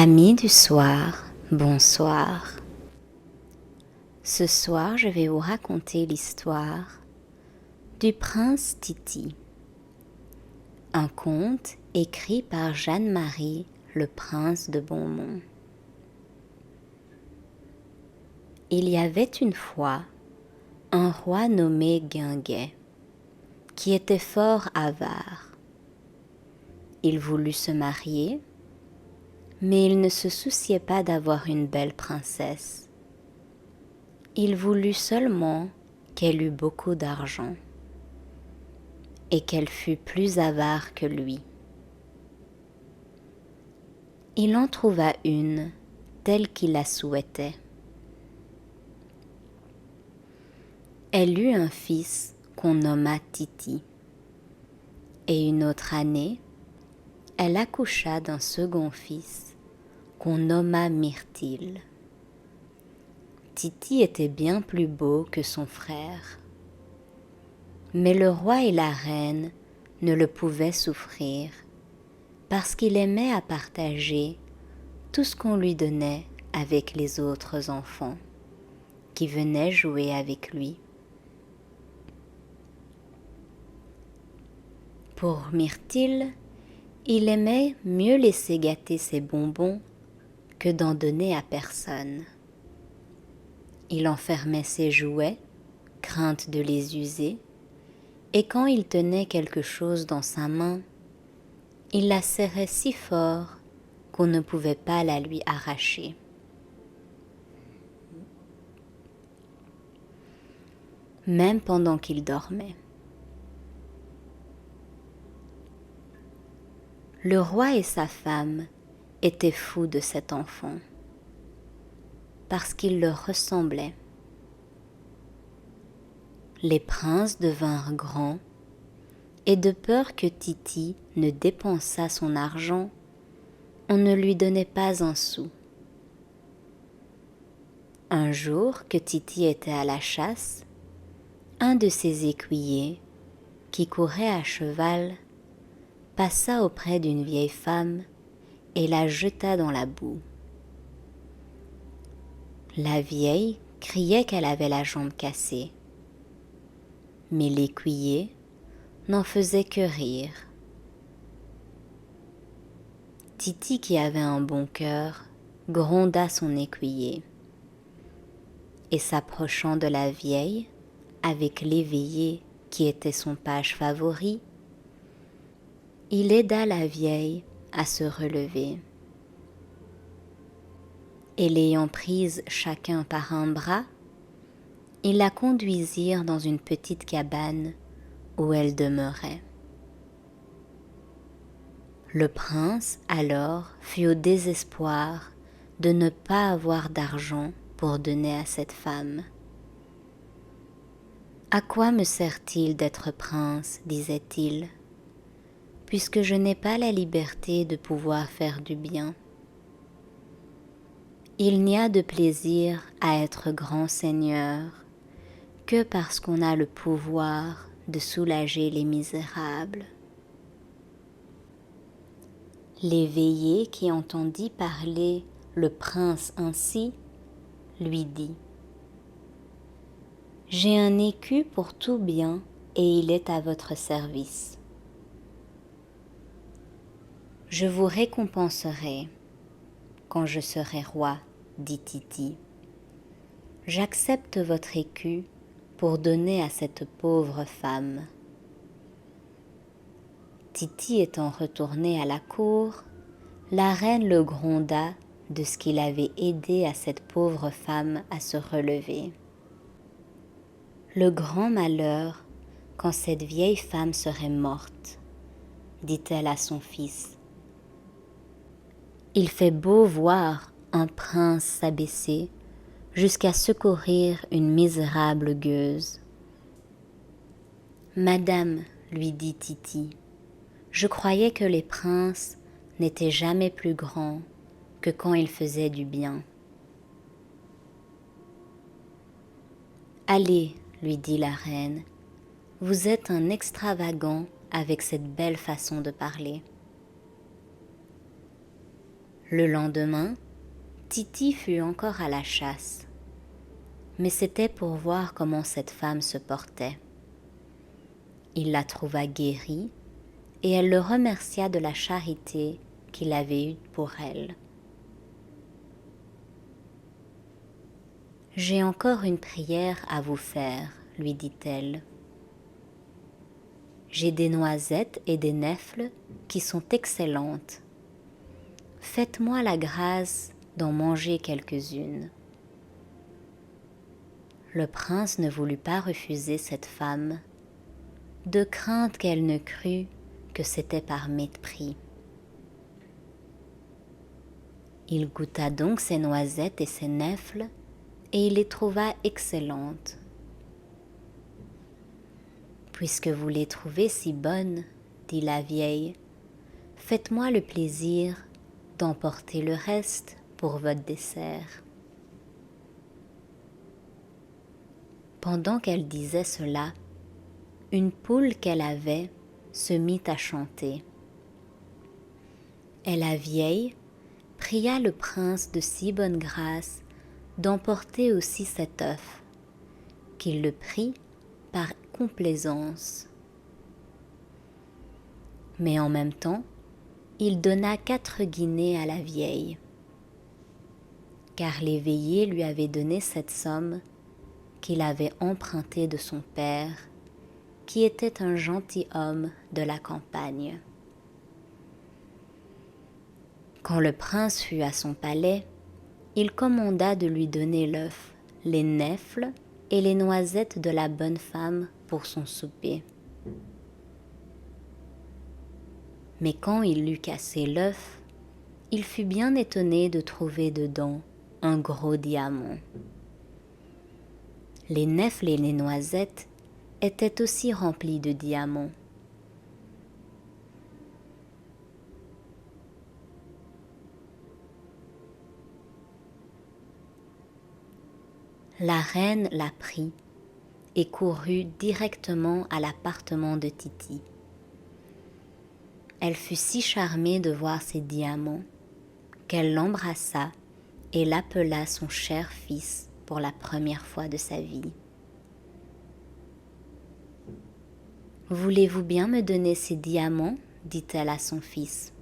Amis du soir, bonsoir. Ce soir, je vais vous raconter l'histoire du prince Titi, un conte écrit par Jeanne-Marie, le prince de Beaumont. Il y avait une fois un roi nommé Guinguet, qui était fort avare. Il voulut se marier, mais il ne se souciait pas d'avoir une belle princesse. Il voulut seulement qu'elle eût beaucoup d'argent et qu'elle fût plus avare que lui. Il en trouva une telle qu'il la souhaitait. Elle eut un fils qu'on nomma Titi, et une autre année, elle accoucha d'un second fils qu'on nomma Myrtille. Titi était bien plus beau que son frère, mais le roi et la reine ne le pouvaient souffrir parce qu'il aimait à partager tout ce qu'on lui donnait avec les autres enfants qui venaient jouer avec lui. Pour Myrtille, il aimait mieux laisser gâter ses bonbons que d'en donner à personne. Il enfermait ses jouets, crainte de les user, et quand il tenait quelque chose dans sa main, il la serrait si fort qu'on ne pouvait pas la lui arracher. Même pendant qu'il dormait. Le roi et sa femme étaient fous de cet enfant, parce qu'il leur ressemblait. Les princes devinrent grands, et de peur que Titi ne dépensât son argent, on ne lui donnait pas un sou. Un jour que Titi était à la chasse, un de ses écuyers, qui courait à cheval, passa auprès d'une vieille femme et la jeta dans la boue. La vieille criait qu'elle avait la jambe cassée, mais l'écuyer n'en faisait que rire. Titi, qui avait un bon cœur, gronda son écuyer, et s'approchant de la vieille, avec l'éveillé qui était son page favori, il aida la vieille à se relever. Et l'ayant prise chacun par un bras, ils la conduisirent dans une petite cabane où elle demeurait. Le prince, alors, fut au désespoir de ne pas avoir d'argent pour donner à cette femme. « À quoi me sert-il d'être prince, disait-il, puisque je n'ai pas la liberté de pouvoir faire du bien. Il n'y a de plaisir à être grand seigneur que parce qu'on a le pouvoir de soulager les misérables. » L'éveillé qui entendit parler le prince ainsi, lui dit : « J'ai un écu pour tout bien et il est à votre service. Je vous récompenserai quand je serai roi, dit Titi. J'accepte votre écu pour donner à cette pauvre femme. Titi étant retourné à la cour, la reine le gronda de ce qu'il avait aidé à cette pauvre femme à se relever. Le grand malheur quand cette vieille femme serait morte, dit-elle à son fils. Il fait beau voir un prince s'abaisser jusqu'à secourir une misérable gueuse. Madame, lui dit Titi, je croyais que les princes n'étaient jamais plus grands que quand ils faisaient du bien. Allez, lui dit la reine, vous êtes un extravagant avec cette belle façon de parler. Le lendemain, Titi fut encore à la chasse, mais c'était pour voir comment cette femme se portait. Il la trouva guérie et elle le remercia de la charité qu'il avait eue pour elle. « J'ai encore une prière à vous faire, lui dit-elle. J'ai des noisettes et des nèfles qui sont excellentes. Faites-moi la grâce d'en manger quelques-unes. » Le prince ne voulut pas refuser cette femme, de crainte qu'elle ne crût que c'était par mépris. Il goûta donc ces noisettes et ces nèfles, et il les trouva excellentes. « Puisque vous les trouvez si bonnes, dit la vieille, faites-moi le plaisir d'emporter le reste pour votre dessert. » Pendant qu'elle disait cela, une poule qu'elle avait se mit à chanter. Et la vieille pria le prince de si bonne grâce d'emporter aussi cet œuf, qu'il le prit par complaisance. Mais en même temps, il donna 4 guinées à la vieille, car l'éveillé lui avait donné cette somme qu'il avait empruntée de son père, qui était un gentilhomme de la campagne. Quand le prince fut à son palais, il commanda de lui donner l'œuf, les nèfles et les noisettes de la bonne femme pour son souper. Mais quand il eut cassé l'œuf, il fut bien étonné de trouver dedans un gros diamant. Les nèfles et les noisettes étaient aussi remplies de diamants. La reine la prit et courut directement à l'appartement de Titi. Elle fut si charmée de voir ces diamants qu'elle l'embrassa et l'appela son cher fils pour la première fois de sa vie. « Voulez-vous bien me donner ces diamants ?» dit-elle à son fils.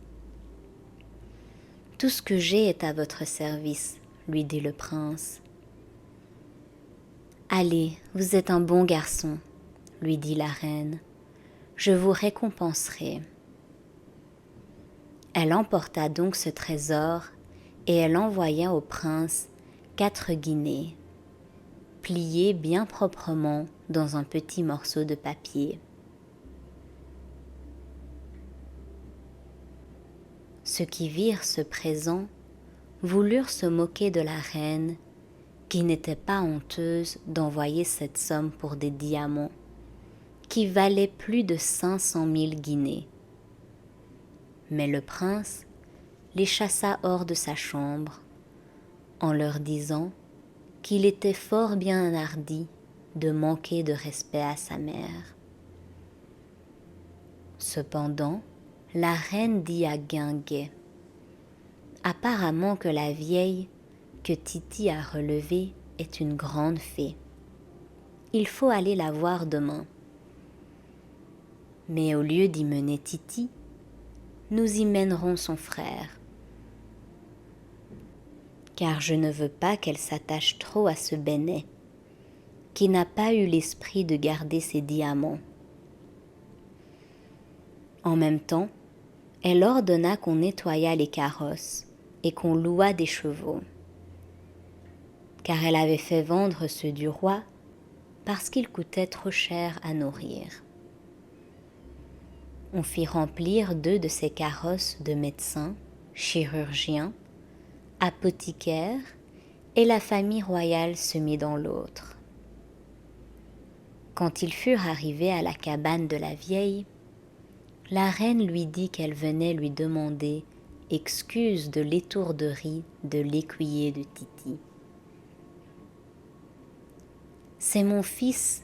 « Tout ce que j'ai est à votre service, » lui dit le prince. « Allez, vous êtes un bon garçon, » lui dit la reine, « je vous récompenserai. » Elle emporta donc ce trésor et elle envoya au prince 4 guinées, pliées bien proprement dans un petit morceau de papier. Ceux qui virent ce présent voulurent se moquer de la reine, qui n'était pas honteuse d'envoyer cette somme pour des diamants, qui valaient plus de 500 000 guinées. Mais le prince les chassa hors de sa chambre, en leur disant qu'il était fort bien hardi de manquer de respect à sa mère. Cependant, la reine dit à Guinguet, « Apparemment que la vieille que Titi a relevée est une grande fée. Il faut aller la voir demain. » Mais au lieu d'y mener Titi, nous y mènerons son frère, car je ne veux pas qu'elle s'attache trop à ce Bennet, qui n'a pas eu l'esprit de garder ses diamants. En même temps, elle ordonna qu'on nettoyât les carrosses et qu'on louât des chevaux, car elle avait fait vendre ceux du roi parce qu'ils coûtaient trop cher à nourrir. On fit remplir 2 de ces carrosses de médecins, chirurgiens, apothicaires, et la famille royale se mit dans l'autre. Quand ils furent arrivés à la cabane de la vieille, la reine lui dit qu'elle venait lui demander excuse de l'étourderie de l'écuyer de Titi. « C'est mon fils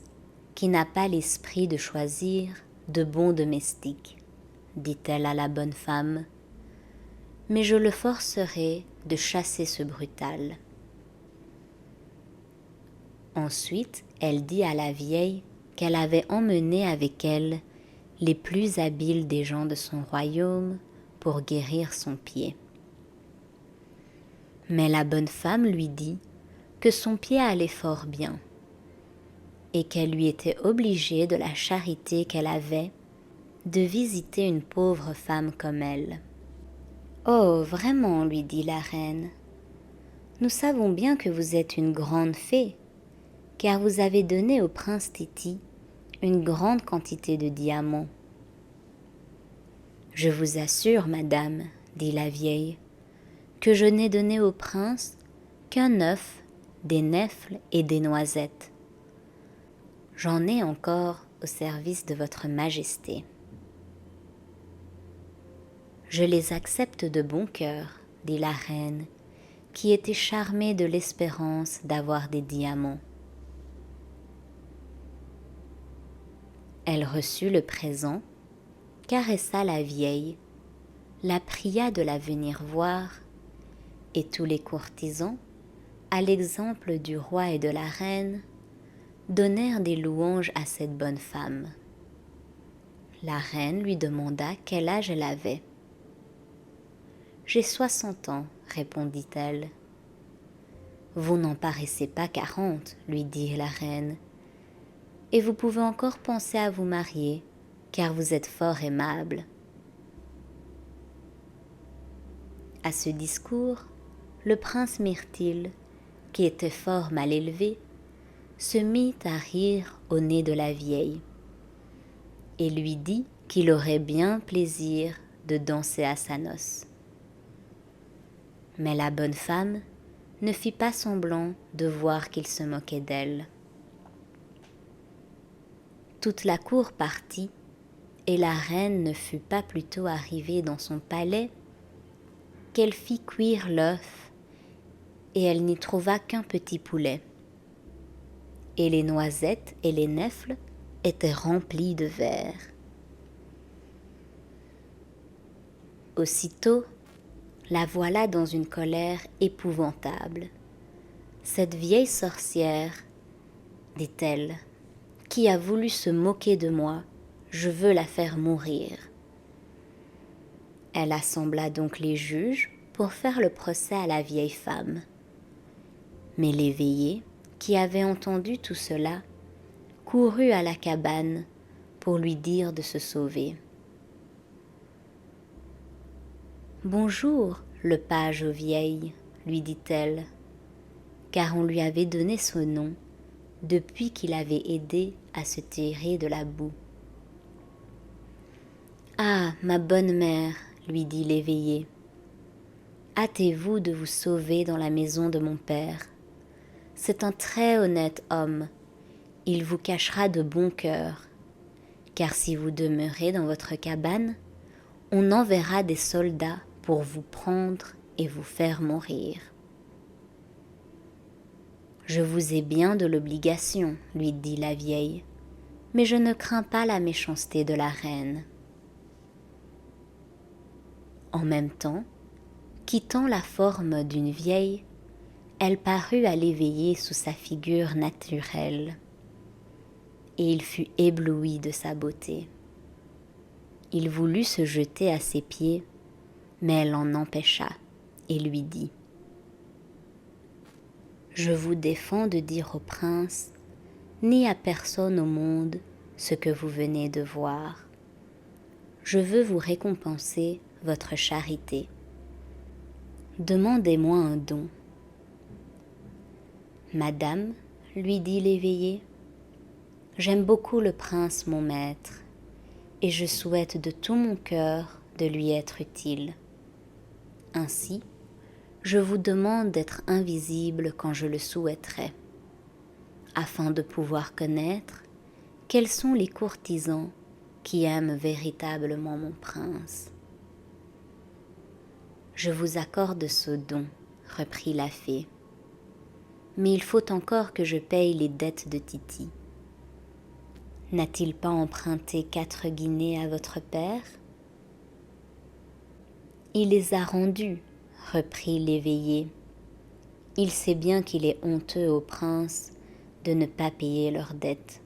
qui n'a pas l'esprit de choisir de bons domestiques, dit-elle à la bonne femme. mais je le forcerai de chasser ce brutal. » Ensuite, elle dit à la vieille qu'elle avait emmené avec elle les plus habiles des gens de son royaume pour guérir son pied. Mais la bonne femme lui dit que son pied allait fort bien et qu'elle lui était obligée de la charité qu'elle avait de visiter une pauvre femme comme elle. « Oh, vraiment, lui dit la reine, nous savons bien que vous êtes une grande fée, car vous avez donné au prince Titi une grande quantité de diamants. »« Je vous assure, madame, dit la vieille, que je n'ai donné au prince qu'un œuf, des nèfles et des noisettes. J'en ai encore au service de votre majesté. »« Je les accepte de bon cœur, dit la reine, qui était charmée de l'espérance d'avoir des diamants. Elle reçut le présent, caressa la vieille, la pria de la venir voir, et tous les courtisans, à l'exemple du roi et de la reine, donnèrent des louanges à cette bonne femme. La reine lui demanda quel âge elle avait. « J'ai 60 ans, répondit-elle. « Vous n'en paraissez pas 40, lui dit la reine, et vous pouvez encore penser à vous marier, car vous êtes fort aimable. » À ce discours, le prince Myrtil, qui était fort mal élevé, se mit à rire au nez de la vieille et lui dit qu'il aurait bien plaisir de danser à sa noce. Mais la bonne femme ne fit pas semblant de voir qu'il se moquait d'elle. Toute la cour partit, et la reine ne fut pas plutôt arrivée dans son palais qu'elle fit cuire l'œuf, et elle n'y trouva qu'un petit poulet. Et les noisettes et les nèfles étaient remplies de vers. Aussitôt, la voilà dans une colère épouvantable. « Cette vieille sorcière, dit-elle, qui a voulu se moquer de moi, je veux la faire mourir. » Elle assembla donc les juges pour faire le procès à la vieille femme. Mais l'éveillé, qui avait entendu tout cela, courut à la cabane pour lui dire de se sauver. « Bonjour, le page aux vieilles, lui dit-elle, car on lui avait donné ce nom depuis qu'il avait aidé à se tirer de la boue. »« Ah, ma bonne mère, lui dit l'éveillé, hâtez-vous de vous sauver dans la maison de mon père. C'est un très honnête homme, il vous cachera de bon cœur, car si vous demeurez dans votre cabane, on enverra des soldats pour vous prendre et vous faire mourir. »« Je vous ai bien de l'obligation, lui dit la vieille, mais je ne crains pas la méchanceté de la reine. » En même temps, quittant la forme d'une vieille, elle parut à l'éveillé sous sa figure naturelle, et il fut ébloui de sa beauté. Il voulut se jeter à ses pieds, mais elle l'en empêcha et lui dit : « Je vous défends de dire au prince, ni à personne au monde, ce que vous venez de voir. Je veux vous récompenser votre charité. Demandez-moi un don. » « Madame, lui dit l'éveillé, j'aime beaucoup le prince mon maître, et je souhaite de tout mon cœur de lui être utile. Ainsi, je vous demande d'être invisible quand je le souhaiterai, afin de pouvoir connaître quels sont les courtisans qui aiment véritablement mon prince. »« Je vous accorde ce don, reprit la fée, mais il faut encore que je paye les dettes de Titi. N'a-t-il pas emprunté 4 guinées à votre père ? Il les a rendus, reprit l'éveillé. Il sait bien qu'il est honteux au prince de ne pas payer leurs dettes.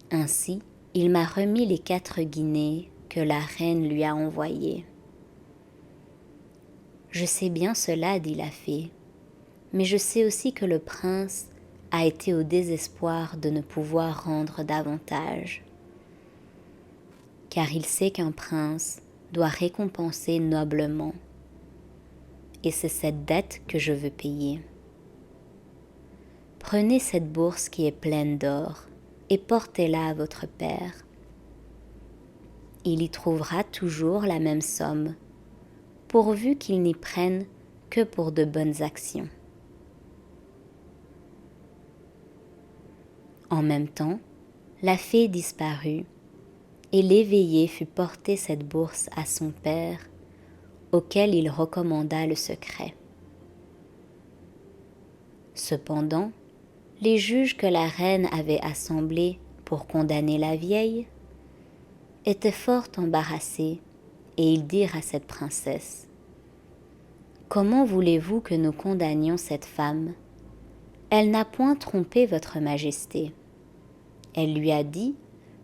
Ainsi, il m'a remis les 4 guinées que la reine lui a envoyées. Je sais bien cela, dit la fée, mais je sais aussi que le prince a été au désespoir de ne pouvoir rendre davantage, car il sait qu'un prince doit récompenser noblement, et c'est cette dette que je veux payer. Prenez cette bourse qui est pleine d'or et portez-la à votre père. Il y trouvera toujours la même somme, pourvu qu'il n'y prenne que pour de bonnes actions. En même temps, la fée disparut, et l'éveillé fut porter cette bourse à son père, auquel il recommanda le secret. Cependant, les juges que la reine avait assemblés pour condamner la vieille étaient fort embarrassés, et ils dirent à cette princesse : « Comment voulez-vous que nous condamnions cette femme ? Elle n'a point trompé votre majesté. Elle lui a dit :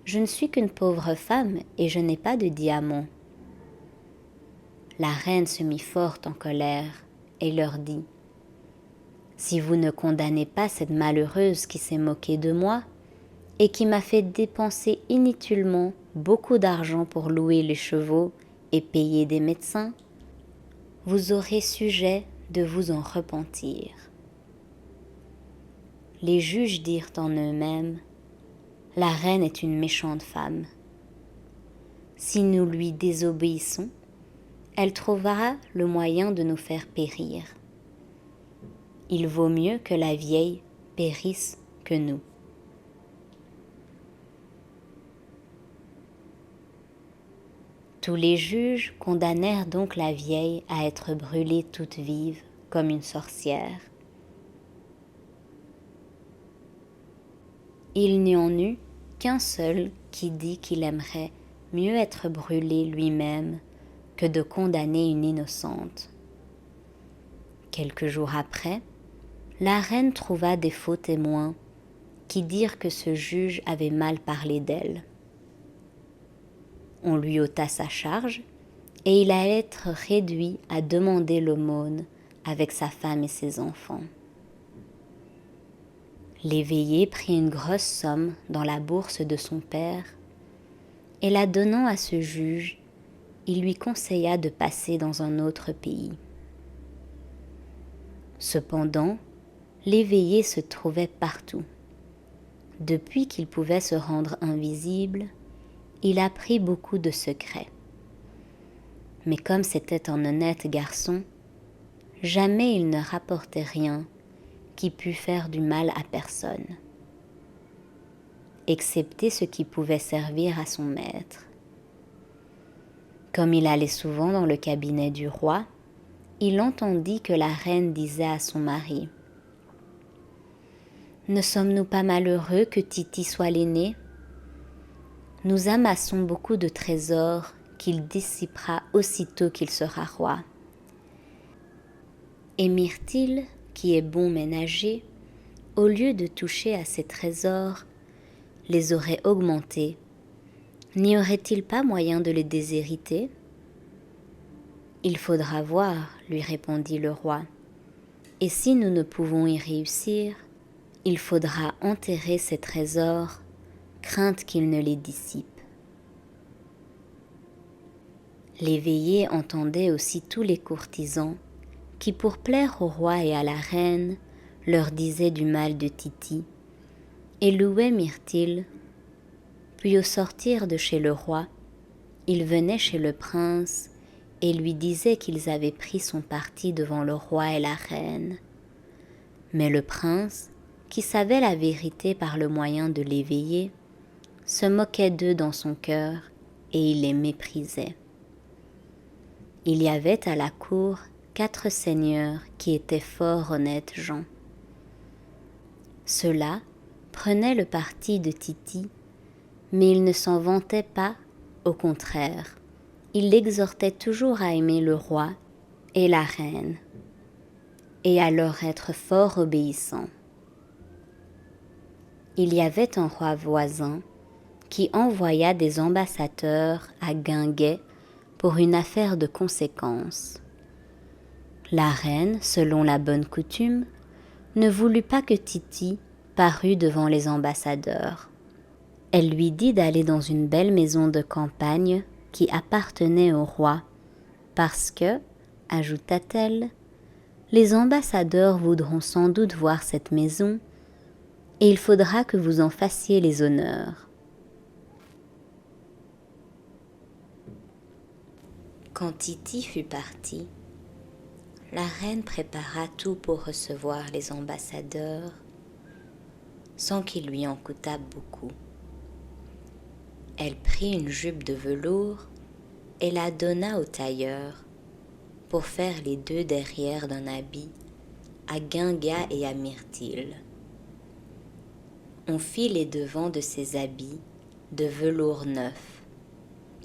je ne suis qu'une pauvre femme et je n'ai pas de diamants. La reine se mit fort en colère et leur dit : si vous ne condamnez pas cette malheureuse qui s'est moquée de moi et qui m'a fait dépenser inutilement beaucoup d'argent pour louer les chevaux et payer des médecins, vous aurez sujet de vous en repentir. Les juges dirent en eux-mêmes : la reine est une méchante femme. Si nous lui désobéissons, elle trouvera le moyen de nous faire périr. Il vaut mieux que la vieille périsse que nous. Tous les juges condamnèrent donc la vieille à être brûlée toute vive comme une sorcière. Il n'y en eut qu'un seul qui dit qu'il aimerait mieux être brûlé lui-même que de condamner une innocente. Quelques jours après, la reine trouva des faux témoins qui dirent que ce juge avait mal parlé d'elle. On lui ôta sa charge et il allait être réduit à demander l'aumône avec sa femme et ses enfants. L'éveillé prit une grosse somme dans la bourse de son père et la donnant à ce juge, il lui conseilla de passer dans un autre pays. Cependant, l'éveillé se trouvait partout. Depuis qu'il pouvait se rendre invisible, il apprit beaucoup de secrets. Mais comme c'était un honnête garçon, jamais il ne rapportait rien qui pût faire du mal à personne, excepté ce qui pouvait servir à son maître. Comme il allait souvent dans le cabinet du roi, il entendit que la reine disait à son mari : « Ne sommes-nous pas malheureux que Titi soit l'aîné ? Nous amassons beaucoup de trésors qu'il dissipera aussitôt qu'il sera roi. Et Myrtille, qui est bon ménager, au lieu de toucher à ces trésors, les aurait augmentés. N'y aurait-il pas moyen de les déshériter ? Il faudra voir, lui répondit le roi. Et si nous ne pouvons y réussir, il faudra enterrer ces trésors, crainte qu'ils ne les dissipent. L'éveillé entendait aussi tous les courtisans qui, pour plaire au roi et à la reine, leur disaient du mal de Titi et louaient Myrtille. Puis au sortir de chez le roi, ils venaient chez le prince et lui disaient qu'ils avaient pris son parti devant le roi et la reine. Mais le prince, qui savait la vérité par le moyen de l'éveillé, se moquait d'eux dans son cœur et il les méprisait. Il y avait à la cour 4 seigneurs qui étaient fort honnêtes gens. Ceux-là prenaient le parti de Titi, mais ils ne s'en vantaient pas, au contraire, il l'exhortait toujours à aimer le roi et la reine, et à leur être fort obéissant. Il y avait un roi voisin qui envoya des ambassadeurs à Guinguet pour une affaire de conséquence. La reine, selon la bonne coutume, ne voulut pas que Tity parût devant les ambassadeurs. Elle lui dit d'aller dans une belle maison de campagne qui appartenait au roi, parce que, ajouta-t-elle, les ambassadeurs voudront sans doute voir cette maison, et il faudra que vous en fassiez les honneurs. Quand Tity fut partie, la reine prépara tout pour recevoir les ambassadeurs, sans qu'il lui en coûtât beaucoup. Elle prit une jupe de velours et la donna au tailleur pour faire les deux derrières d'un habit à Guingat et à Myrtille. On fit les devants de ces habits de velours neuf,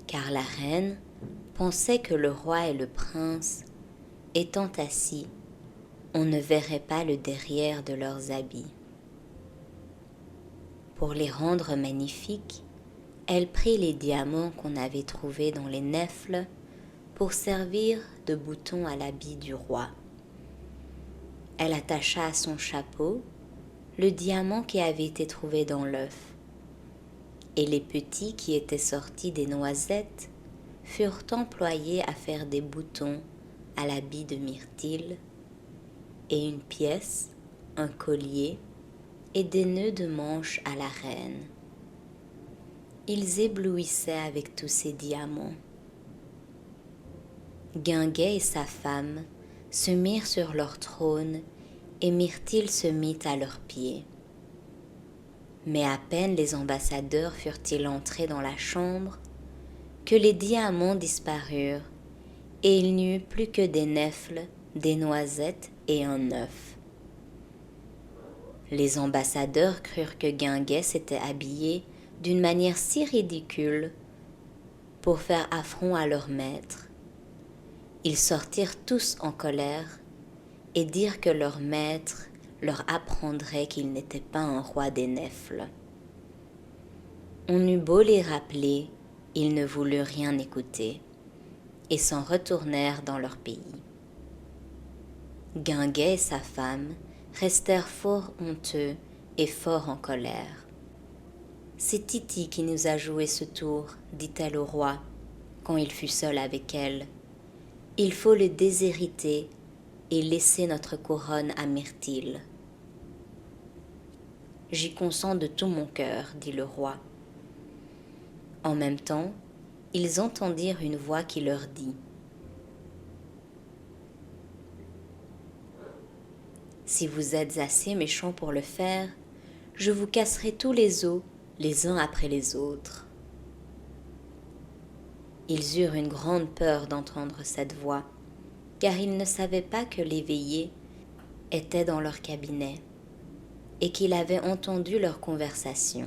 car la reine pensait que le roi et le prince, étant assis, on ne verrait pas le derrière de leurs habits. Pour les rendre magnifiques, elle prit les diamants qu'on avait trouvés dans les nèfles pour servir de boutons à l'habit du roi. Elle attacha à son chapeau le diamant qui avait été trouvé dans l'œuf, et les petits qui étaient sortis des noisettes furent employés à faire des boutons à l'habit de Myrtille, et une pièce, un collier et des nœuds de manche à la reine. Ils éblouissaient avec tous ces diamants. Guinguet et sa femme se mirent sur leur trône et Myrtille se mit à leurs pieds. Mais à peine les ambassadeurs furent-ils entrés dans la chambre que les diamants disparurent et il n'y eut plus que des nèfles, des noisettes et un œuf. Les ambassadeurs crurent que Guinguet s'était habillé d'une manière si ridicule pour faire affront à leur maître. Ils sortirent tous en colère et dirent que leur maître leur apprendrait qu'il n'était pas un roi des nèfles. On eut beau les rappeler, ils ne voulurent rien écouter et s'en retournèrent dans leur pays. Guinguet et sa femme restèrent fort honteux et fort en colère. « C'est Tity qui nous a joué ce tour, dit-elle au roi, quand il fut seul avec elle. Il faut le déshériter et laisser notre couronne à Myrtille. »« J'y consens de tout mon cœur, dit le roi. En même temps, ils entendirent une voix qui leur dit « Si vous êtes assez méchants pour le faire, je vous casserai tous les os, les uns après les autres. » Ils eurent une grande peur d'entendre cette voix, car ils ne savaient pas que l'éveillé était dans leur cabinet et qu'il avait entendu leur conversation.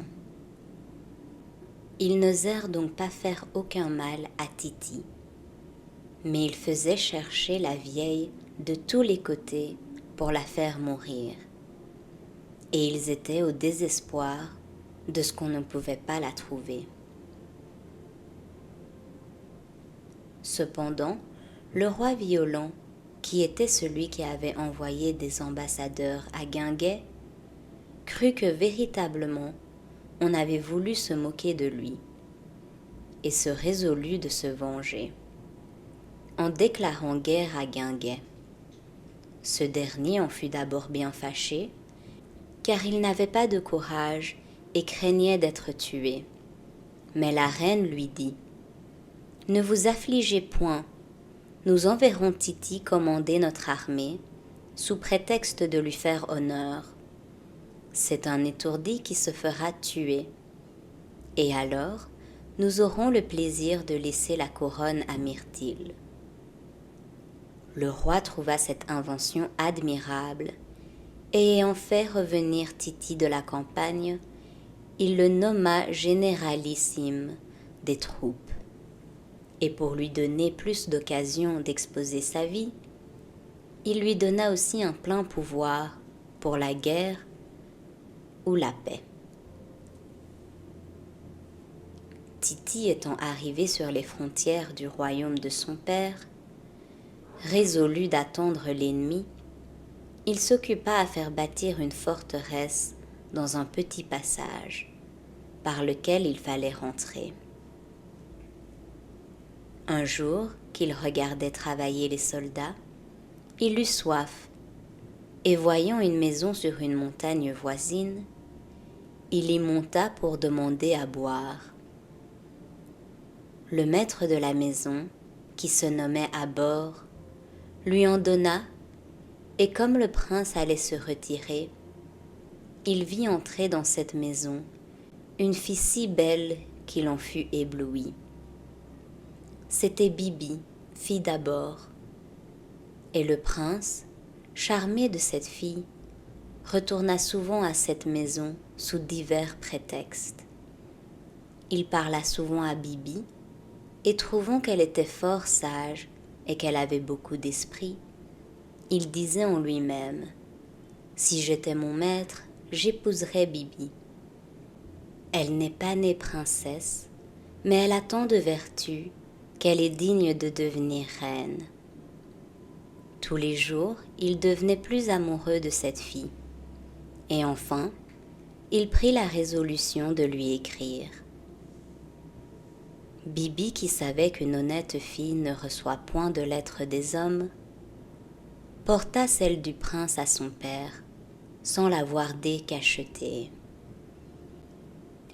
Ils n'osèrent donc pas faire aucun mal à Tity, mais ils faisaient chercher la vieille de tous les côtés pour la faire mourir, et ils étaient au désespoir de ce qu'on ne pouvait pas la trouver. Cependant, le roi Violent, qui était celui qui avait envoyé des ambassadeurs à Guinguet, crut que véritablement on avait voulu se moquer de lui, et se résolut de se venger, en déclarant guerre à Guinguet. Ce dernier en fut d'abord bien fâché, car il n'avait pas de courage et craignait d'être tué. Mais la reine lui dit « Ne vous affligez point, nous enverrons Tity commander notre armée, sous prétexte de lui faire honneur. C'est un étourdi qui se fera tuer. Et alors, nous aurons le plaisir de laisser la couronne à Myrtille. » Le roi trouva cette invention admirable, et ayant fait revenir Tity de la campagne, il le nomma généralissime des troupes. Et pour lui donner plus d'occasions d'exposer sa vie, il lui donna aussi un plein pouvoir pour la guerre ou la paix. Titi étant arrivé sur les frontières du royaume de son père, résolu d'attendre l'ennemi, il s'occupa à faire bâtir une forteresse dans un petit passage par lequel il fallait rentrer. Un jour qu'il regardait travailler les soldats, il eut soif, et voyant une maison sur une montagne voisine, il y monta pour demander à boire. Le maître de la maison, qui se nommait Abor, lui en donna, et comme le prince allait se retirer, il vit entrer dans cette maison une fille si belle qu'il en fut ébloui. C'était Bibi, fille d'Abor, et le prince, charmé de cette fille, retourna souvent à cette maison sous divers prétextes. Il parla souvent à Bibi, et trouvant qu'elle était fort sage et qu'elle avait beaucoup d'esprit, il disait en lui-même « Si j'étais mon maître, j'épouserais Bibi. Elle n'est pas née princesse, mais elle a tant de vertus qu'elle est digne de devenir reine. » Tous les jours, il devenait plus amoureux de cette fille, et enfin, il prit la résolution de lui écrire. Bibi, qui savait qu'une honnête fille ne reçoit point de lettres des hommes, porta celle du prince à son père, sans l'avoir décachetée.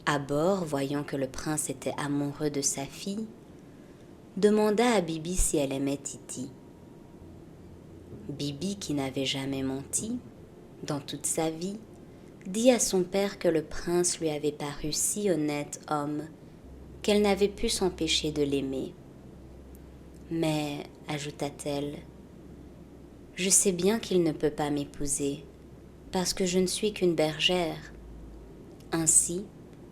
Abor, voyant que le prince était amoureux de sa fille, demanda à Bibi si elle aimait Titi. Bibi, qui n'avait jamais menti, dans toute sa vie, dit à son père que le prince lui avait paru si honnête homme qu'elle n'avait pu s'empêcher de l'aimer. Mais, ajouta-t-elle, je sais bien qu'il ne peut pas m'épouser, parce que je ne suis qu'une bergère. Ainsi,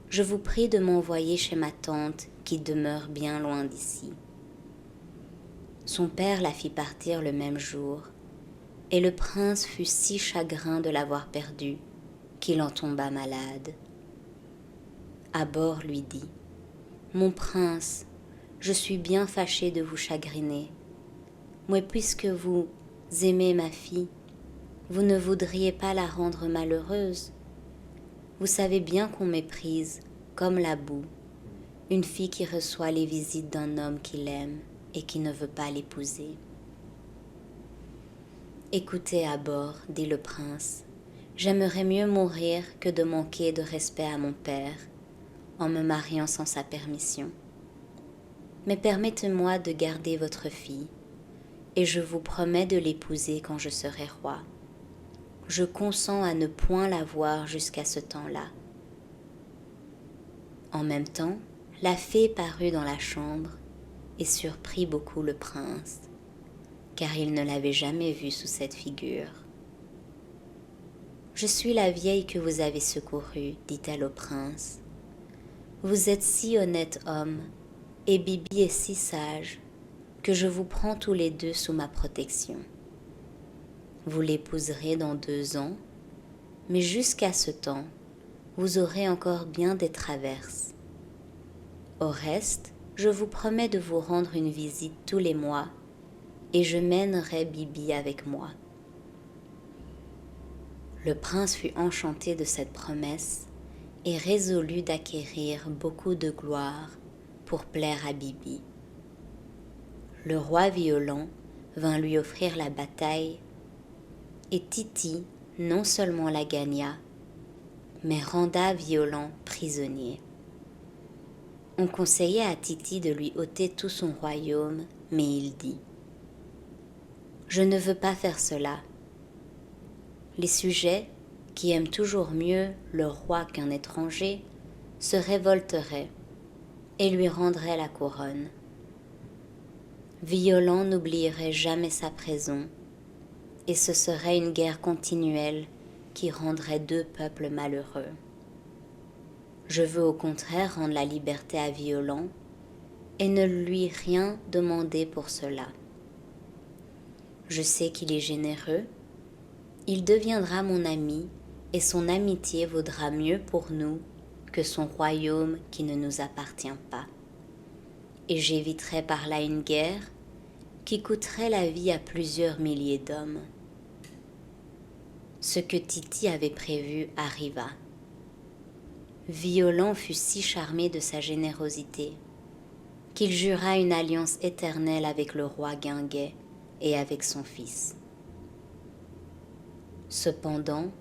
je vous prie de m'envoyer chez ma tante qui demeure bien loin d'ici. Son père la fit partir le même jour, et le prince fut si chagrin de l'avoir perdue qu'il en tomba malade. Abor lui dit « Mon prince, je suis bien fâché de vous chagriner, mais puisque vous aimez ma fille, vous ne voudriez pas la rendre malheureuse. Vous savez bien qu'on méprise, comme la boue, une fille qui reçoit les visites d'un homme qui l'aime et qui ne veut pas l'épouser. » « Écoutez, Abor, dit le prince, j'aimerais mieux mourir que de manquer de respect à mon père en me mariant sans sa permission. Mais permettez-moi de garder votre fille, et je vous promets de l'épouser quand je serai roi. Je consens à ne point la voir jusqu'à ce temps-là. » En même temps, la fée parut dans la chambre et surprit beaucoup le prince, car il ne l'avait jamais vue sous cette figure. « Je suis la vieille que vous avez secourue, dit-elle au prince. Vous êtes si honnête homme, et Bibi est si sage, que je vous prends tous les deux sous ma protection. Vous l'épouserez dans 2 ans, mais jusqu'à ce temps, vous aurez encore bien des traverses. Au reste, je vous promets de vous rendre une visite tous les mois, et je mènerai Bibi avec moi. » Le prince fut enchanté de cette promesse et résolut d'acquérir beaucoup de gloire pour plaire à Bibi. Le roi Violent vint lui offrir la bataille, et Titi non seulement la gagna, mais renda Violent prisonnier. On conseillait à Titi de lui ôter tout son royaume, mais il dit « Je ne veux pas faire cela. Les sujets, qui aiment toujours mieux le roi qu'un étranger, se révolteraient et lui rendraient la couronne. Violent n'oublierait jamais sa prison, et ce serait une guerre continuelle qui rendrait 2 peuples malheureux. Je veux au contraire rendre la liberté à Violent et ne lui rien demander pour cela. Je sais qu'il est généreux, il deviendra mon ami et son amitié vaudra mieux pour nous que son royaume qui ne nous appartient pas. Et j'éviterai par là une guerre qui coûterait la vie à plusieurs milliers d'hommes. Ce que Titi avait prévu arriva. Violent fut si charmé de sa générosité qu'il jura une alliance éternelle avec le roi Guinguet et avec son fils. Cependant,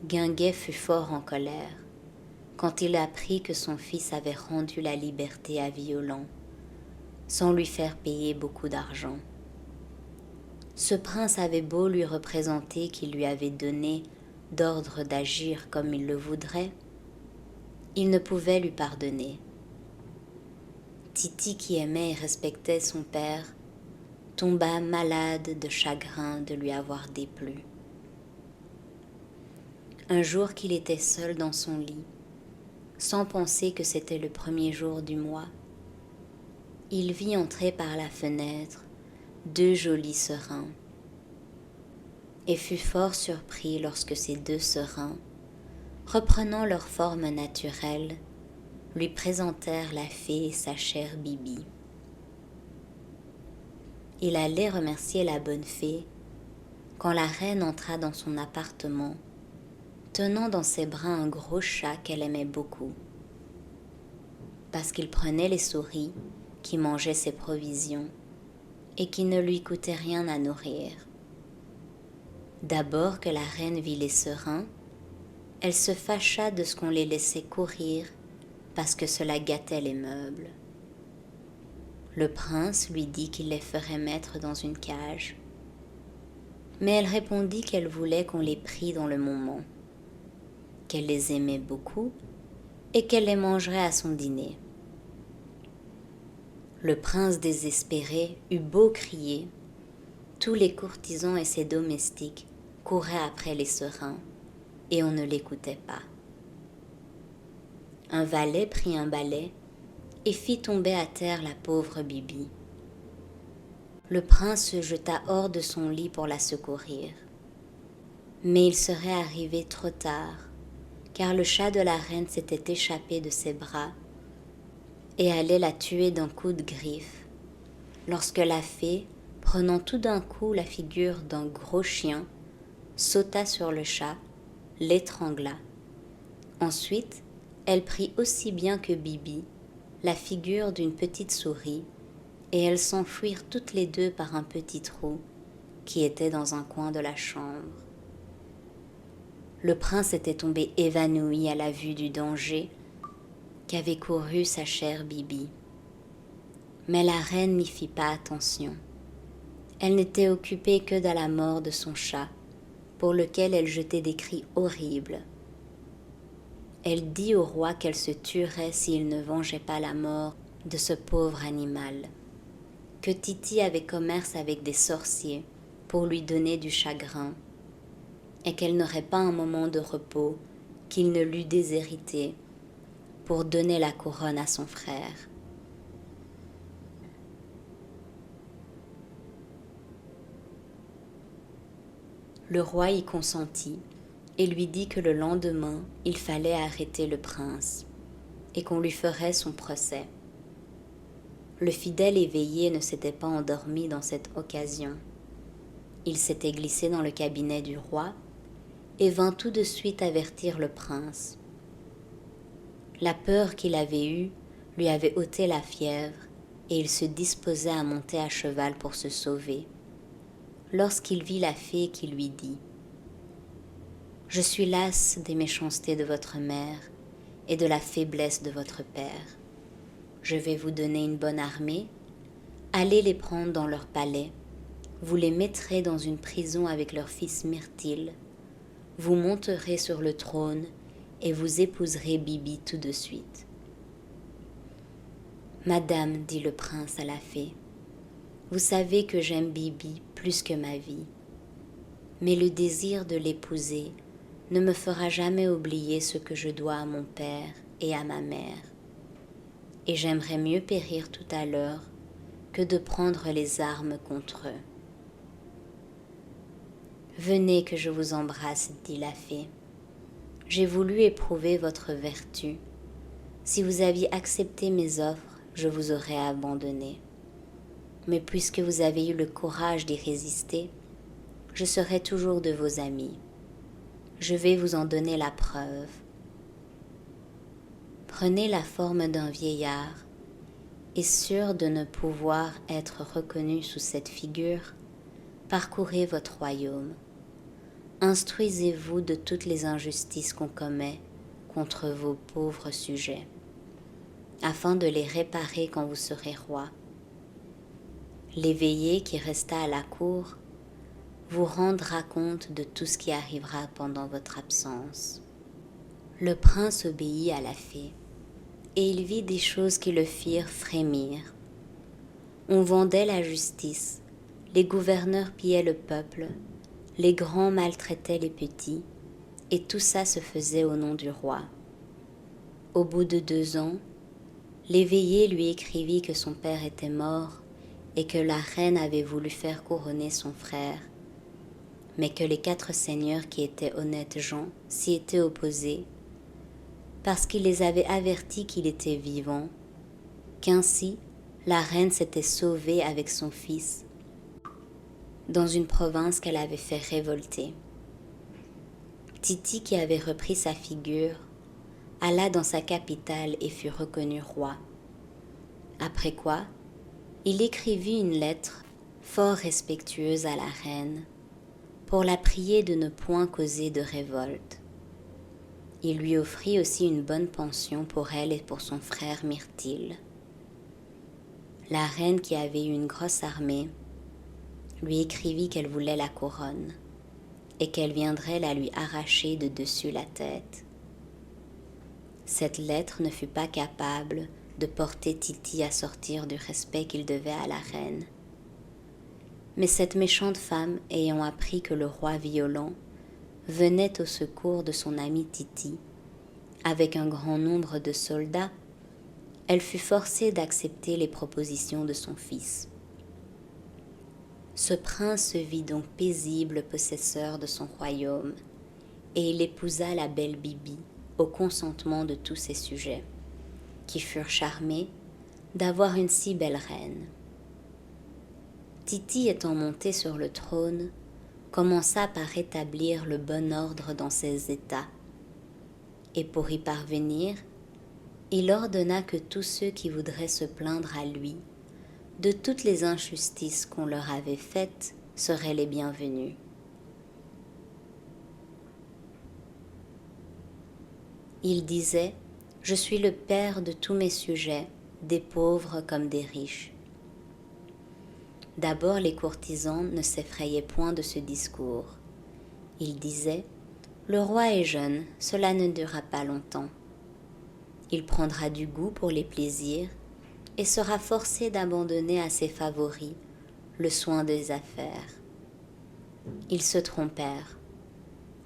Guinguet fut fort en colère quand il apprit que son fils avait rendu la liberté à Violent, sans lui faire payer beaucoup d'argent. Ce prince avait beau lui représenter qu'il lui avait donné d'ordre d'agir comme il le voudrait, il ne pouvait lui pardonner. Titi, qui aimait et respectait son père, tomba malade de chagrin de lui avoir déplu. Un jour qu'il était seul dans son lit, sans penser que c'était le premier jour du mois, il vit entrer par la fenêtre 2 jolis serins, et fut fort surpris lorsque ces 2 serins, reprenant leur forme naturelle, lui présentèrent la fée et sa chère Bibi. Il allait remercier la bonne fée quand la reine entra dans son appartement, tenant dans ses bras un gros chat qu'elle aimait beaucoup, parce qu'il prenait les souris qui mangeaient ses provisions et qui ne lui coûtaient rien à nourrir. D'abord que la reine vit les serins, elle se fâcha de ce qu'on les laissait courir parce que cela gâtait les meubles. Le prince lui dit qu'il les ferait mettre dans une cage, mais elle répondit qu'elle voulait qu'on les prît dans le moment, qu'elle les aimait beaucoup et qu'elle les mangerait à son dîner. Le prince désespéré eut beau crier, tous les courtisans et ses domestiques couraient après les serins et on ne l'écoutait pas. Un valet prit un balai et fit tomber à terre la pauvre Bibi. Le prince se jeta hors de son lit pour la secourir. Mais il serait arrivé trop tard, car le chat de la reine s'était échappé de ses bras et allait la tuer d'un coup de griffe, lorsque la fée, prenant tout d'un coup la figure d'un gros chien, sauta sur le chat, l'étrangla. Ensuite, elle prit aussi bien que Bibi la figure d'une petite souris, et elles s'enfuirent toutes les 2 par un petit trou qui était dans un coin de la chambre. Le prince était tombé évanoui à la vue du danger qu'avait couru sa chère Bibi. Mais la reine n'y fit pas attention. Elle n'était occupée que de la mort de son chat, pour lequel elle jetait des cris horribles. Elle dit au roi qu'elle se tuerait s'il ne vengeait pas la mort de ce pauvre animal, que Titi avait commerce avec des sorciers pour lui donner du chagrin, et qu'elle n'aurait pas un moment de repos qu'il ne l'eût déshérité pour donner la couronne à son frère. Le roi y consentit et lui dit que le lendemain, il fallait arrêter le prince et qu'on lui ferait son procès. Le fidèle éveillé ne s'était pas endormi dans cette occasion. Il s'était glissé dans le cabinet du roi et vint tout de suite avertir le prince. La peur qu'il avait eue lui avait ôté la fièvre et il se disposait à monter à cheval pour se sauver, lorsqu'il vit la fée qui lui dit « Je suis lasse des méchancetés de votre mère et de la faiblesse de votre père. Je vais vous donner une bonne armée. Allez les prendre dans leur palais. Vous les mettrez dans une prison avec leur fils Myrtille. Vous monterez sur le trône et vous épouserez Bibi tout de suite. » « Madame, dit le prince à la fée, vous savez que j'aime Bibi plus que ma vie, mais le désir de l'épouser ne me fera jamais oublier ce que je dois à mon père et à ma mère. et j'aimerais mieux périr tout à l'heure que de prendre les armes contre eux. Venez que je vous embrasse, dit la fée. J'ai voulu éprouver votre vertu. Si vous aviez accepté mes offres, je vous aurais abandonné. Mais puisque vous avez eu le courage d'y résister, je serai toujours de vos amis. Je vais vous en donner la preuve. Prenez la forme d'un vieillard, et sûr de ne pouvoir être reconnu sous cette figure, parcourez votre royaume. Instruisez-vous de toutes les injustices qu'on commet contre vos pauvres sujets, afin de les réparer quand vous serez roi. L'éveillé qui resta à la cour vous rendra compte de tout ce qui arrivera pendant votre absence. Le prince obéit à la fée, et il vit des choses qui le firent frémir. On vendait la justice, les gouverneurs pillaient le peuple, les grands maltraitaient les petits, et tout ça se faisait au nom du roi. Au bout de 2 ans, l'éveillé lui écrivit que son père était mort et que la reine avait voulu faire couronner son frère, mais que les 4 seigneurs qui étaient honnêtes gens s'y étaient opposés, parce qu'il les avait avertis qu'il était vivant, qu'ainsi la reine s'était sauvée avec son fils dans une province qu'elle avait fait révolter. Titi, qui avait repris sa figure, alla dans sa capitale et fut reconnu roi. Après quoi, il écrivit une lettre fort respectueuse à la reine pour la prier de ne point causer de révolte. Il lui offrit aussi une bonne pension pour elle et pour son frère Myrtille. La reine, qui avait eu une grosse armée, lui écrivit qu'elle voulait la couronne et qu'elle viendrait la lui arracher de dessus la tête. Cette lettre ne fut pas capable de porter Titi à sortir du respect qu'il devait à la reine. Mais cette méchante femme, ayant appris que le roi violent venait au secours de son ami Titi, avec un grand nombre de soldats, elle fut forcée d'accepter les propositions de son fils. Ce prince se vit donc paisible possesseur de son royaume, et il épousa la belle Bibi au consentement de tous ses sujets, qui furent charmés d'avoir une si belle reine. Titi, étant monté sur le trône, commença par rétablir le bon ordre dans ses États, et pour y parvenir, il ordonna que tous ceux qui voudraient se plaindre à lui de toutes les injustices qu'on leur avait faites seraient les bienvenus. Il disait : « Je suis le père de tous mes sujets, des pauvres comme des riches. » D'abord, les courtisans ne s'effrayaient point de ce discours. Ils disaient : « Le roi est jeune, cela ne durera pas longtemps. Il prendra du goût pour les plaisirs et sera forcé d'abandonner à ses favoris le soin des affaires. » Ils se trompèrent.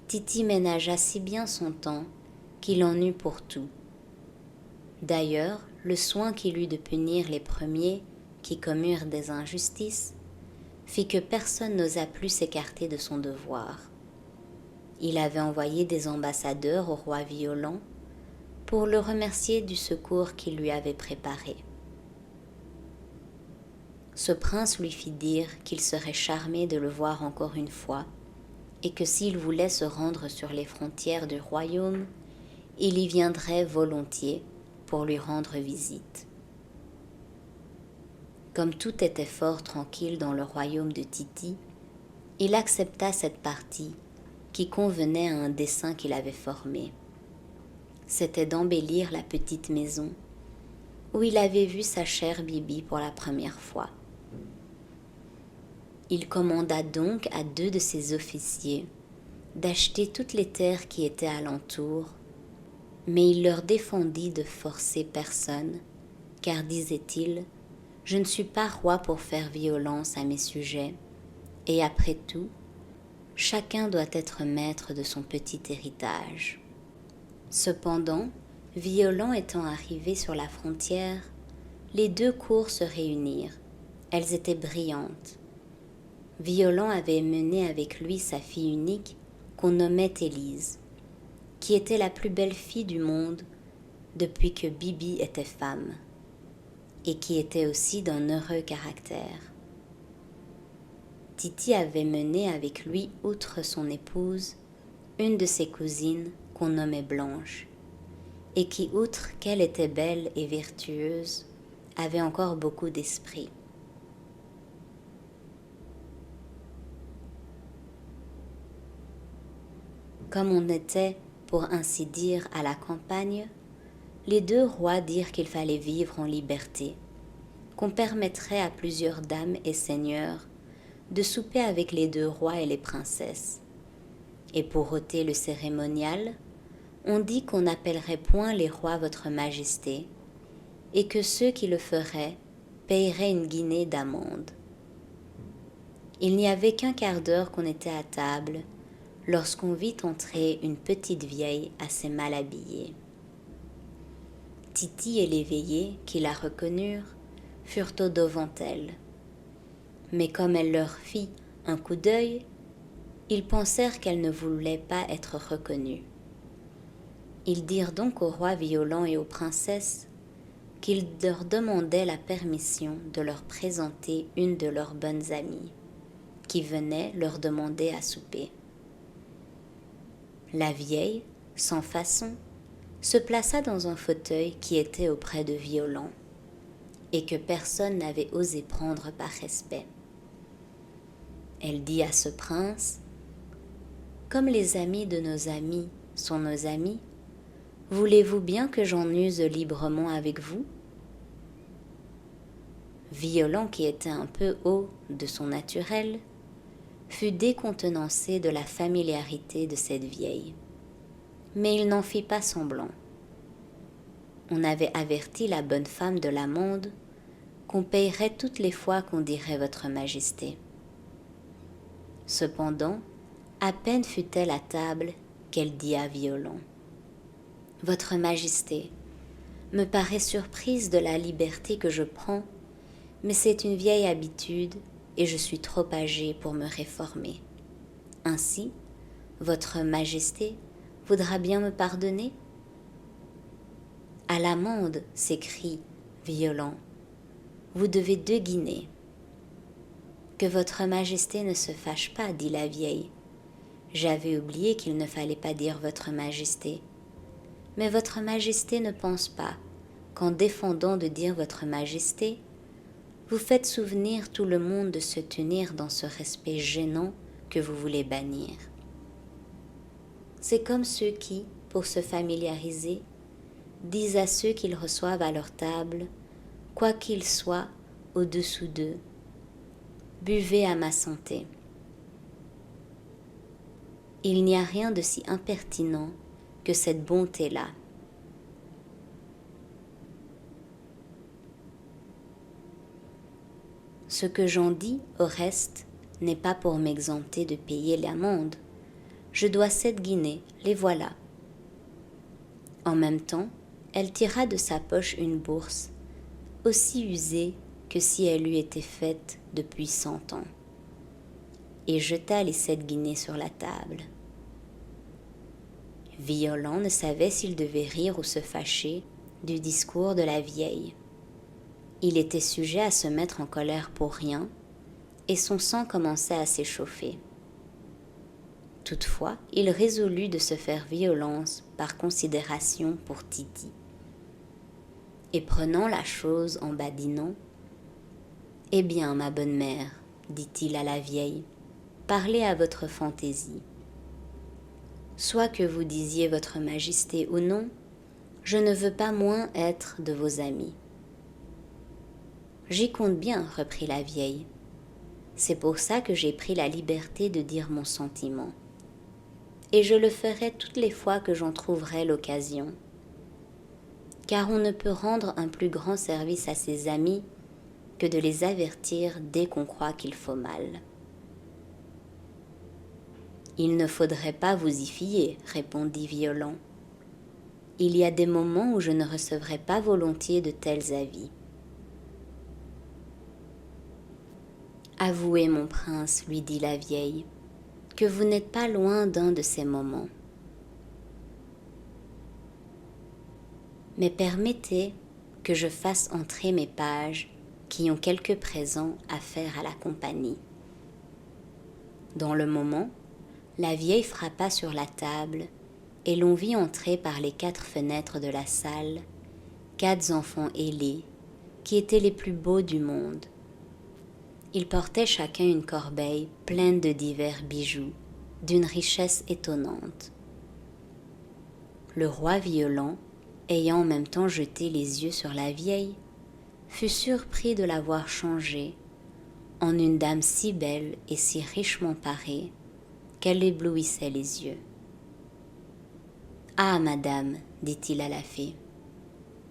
Titi ménagea si bien son temps qu'il en eut pour tout. D'ailleurs, le soin qu'il eut de punir les premiers qui commirent des injustices fit que personne n'osa plus s'écarter de son devoir. Il avait envoyé des ambassadeurs au roi violent pour le remercier du secours qu'il lui avait préparé. Ce prince lui fit dire qu'il serait charmé de le voir encore une fois et que s'il voulait se rendre sur les frontières du royaume, il y viendrait volontiers pour lui rendre visite. Comme tout était fort tranquille dans le royaume de Titi, il accepta cette partie qui convenait à un dessein qu'il avait formé. C'était d'embellir la petite maison où il avait vu sa chère Bibi pour la première fois. Il commanda donc à 2 de ses officiers d'acheter toutes les terres qui étaient alentour, mais il leur défendit de forcer personne, car, disait-il, « Je ne suis pas roi pour faire violence à mes sujets, et après tout, chacun doit être maître de son petit héritage. » Cependant, Violent étant arrivé sur la frontière, les deux cours se réunirent. Elles étaient brillantes. Violent avait mené avec lui sa fille unique qu'on nommait Élise, qui était la plus belle fille du monde depuis que Bibi était femme, et qui était aussi d'un heureux caractère. Titi avait mené avec lui, outre son épouse, une de ses cousines qu'on nommait Blanche, et qui, outre qu'elle était belle et vertueuse, avait encore beaucoup d'esprit. Comme on était, pour ainsi dire, à la campagne, les deux rois dirent qu'il fallait vivre en liberté, qu'on permettrait à plusieurs dames et seigneurs de souper avec les deux rois et les princesses. Et pour ôter le cérémonial, on dit qu'on n'appellerait point les rois votre majesté, et que ceux qui le feraient paieraient une guinée d'amende. Il n'y avait qu'un quart d'heure qu'on était à table, lorsqu'on vit entrer une petite vieille assez mal habillée. Titi et l'éveillé, qui la reconnurent, furent au-devant elle. Mais comme elle leur fit un coup d'œil, ils pensèrent qu'elle ne voulait pas être reconnue. Ils dirent donc au roi Violent et aux princesses qu'ils leur demandaient la permission de leur présenter une de leurs bonnes amies, qui venait leur demander à souper. La vieille, sans façon, se plaça dans un fauteuil qui était auprès de Violent, et que personne n'avait osé prendre par respect. Elle dit à ce prince: « Comme les amis de nos amis sont nos amis, voulez-vous bien que j'en use librement avec vous ?» Violent, qui était un peu haut de son naturel, fut décontenancé de la familiarité de cette vieille. Mais il n'en fit pas semblant. On avait averti la bonne femme de l'amende qu'on payerait toutes les fois qu'on dirait votre majesté. Cependant, à peine fut-elle à table qu'elle dit à Violent: « Votre majesté me paraît surprise de la liberté que je prends, mais c'est une vieille habitude et je suis trop âgée pour me réformer. Ainsi, votre majesté voudra bien me pardonner ?» « À l'amende, s'écrie Violent, vous devez 2 guinées. »« Que votre majesté ne se fâche pas, dit la vieille. J'avais oublié qu'il ne fallait pas dire votre majesté. Mais votre majesté ne pense pas qu'en défendant de dire votre majesté, vous faites souvenir tout le monde de se tenir dans ce respect gênant que vous voulez bannir. C'est comme ceux qui, pour se familiariser, disent à ceux qu'ils reçoivent à leur table, quoi qu'ils soient au-dessous d'eux: « Buvez à ma santé. » Il n'y a rien de si impertinent que cette bonté-là. Ce que j'en dis, au reste, n'est pas pour m'exempter de payer l'amende. Je dois 7 guinées, les voilà. En même temps, elle tira de sa poche une bourse, aussi usée que si elle eût été faite depuis 100 ans, et jeta les 7 guinées sur la table. Violent ne savait s'il devait rire ou se fâcher du discours de la vieille. Il était sujet à se mettre en colère pour rien, et son sang commençait à s'échauffer. Toutefois, il résolut de se faire violence par considération pour Titi. Et prenant la chose en badinant: « Eh bien, ma bonne mère, dit-il à la vieille, parlez à votre fantaisie. Soit que vous disiez votre majesté ou non, je ne veux pas moins être de vos amis. » « J'y compte bien, reprit la vieille. C'est pour ça que j'ai pris la liberté de dire mon sentiment. Et je le ferai toutes les fois que j'en trouverai l'occasion. Car on ne peut rendre un plus grand service à ses amis que de les avertir dès qu'on croit qu'il faut mal. » « Il ne faudrait pas vous y fier, répondit Violent. il y a des moments où je ne recevrai pas volontiers de tels avis. Avouez, mon prince, lui dit la vieille, que vous n'êtes pas loin d'un de ces moments. Mais permettez que je fasse entrer mes pages qui ont quelques présents à faire à la compagnie. Dans le moment, la vieille frappa sur la table et l'on vit entrer par les 4 fenêtres de la salle 4 enfants ailés qui étaient les plus beaux du monde. Ils portaient chacun une corbeille pleine de divers bijoux, d'une richesse étonnante. Le roi Violent, ayant en même temps jeté les yeux sur la vieille, fut surpris de la voir changée en une dame si belle et si richement parée qu'elle éblouissait les yeux. « Ah, madame, dit-il à la fée,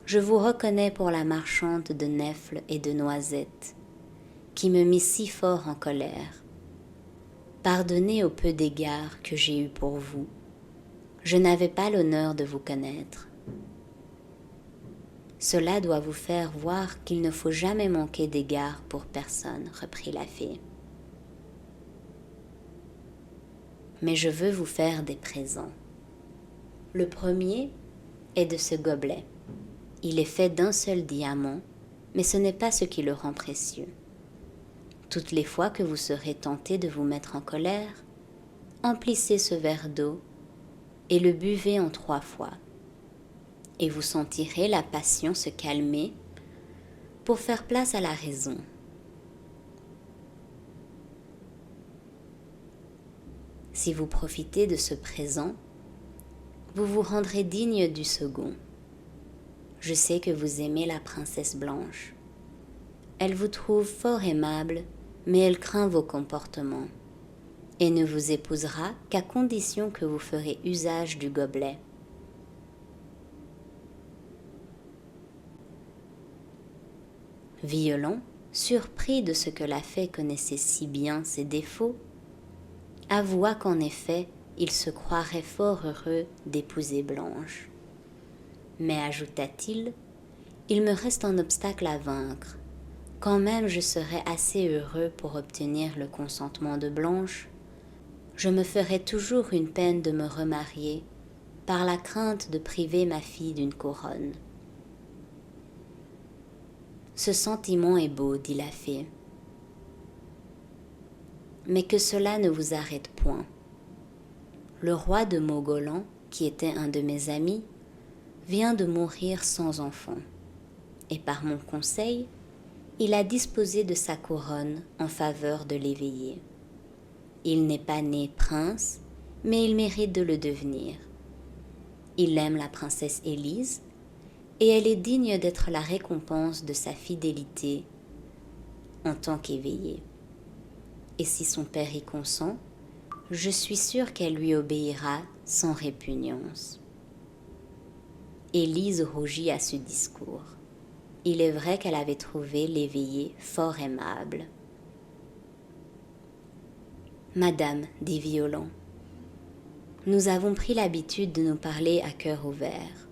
je vous reconnais pour la marchande de nèfles et de noisettes, qui me mit si fort en colère. Pardonnez au peu d'égards que j'ai eu pour vous. Je n'avais pas l'honneur de vous connaître. Cela doit vous faire voir qu'il ne faut jamais manquer d'égards pour personne, reprit la fée. Mais je veux vous faire des présents. Le premier est de ce gobelet. Il est fait d'un seul diamant, mais ce n'est pas ce qui le rend précieux. Toutes les fois que vous serez tenté de vous mettre en colère, emplissez ce verre d'eau et le buvez en 3 fois. Et vous sentirez la passion se calmer pour faire place à la raison. Si vous profitez de ce présent, vous vous rendrez digne du second. Je sais que vous aimez la princesse blanche. Elle vous trouve fort aimable, mais elle craint vos comportements, et ne vous épousera qu'à condition que vous ferez usage du gobelet. Violent, surpris de ce que la fée connaissait si bien ses défauts, avoua qu'en effet, il se croirait fort heureux d'épouser Blanche. Mais, ajouta-t-il, il me reste un obstacle à vaincre. Quand même je serais assez heureux pour obtenir le consentement de Blanche, je me ferais toujours une peine de me remarier par la crainte de priver ma fille d'une couronne. Ce sentiment est beau, dit la fée, mais que cela ne vous arrête point. Le roi de Mogolan, qui était un de mes amis, vient de mourir sans enfant, et par mon conseil, il a disposé de sa couronne en faveur de l'éveillé. Il n'est pas né prince, mais il mérite de le devenir. Il aime la princesse Élise, et elle est digne d'être la récompense de sa fidélité en tant qu'éveillée. Et si son père y consent, je suis sûre qu'elle lui obéira sans répugnance. Élise rougit à ce discours. Il est vrai qu'elle avait trouvé l'éveillé fort aimable. « Madame, dit Violent, nous avons pris l'habitude de nous parler à cœur ouvert.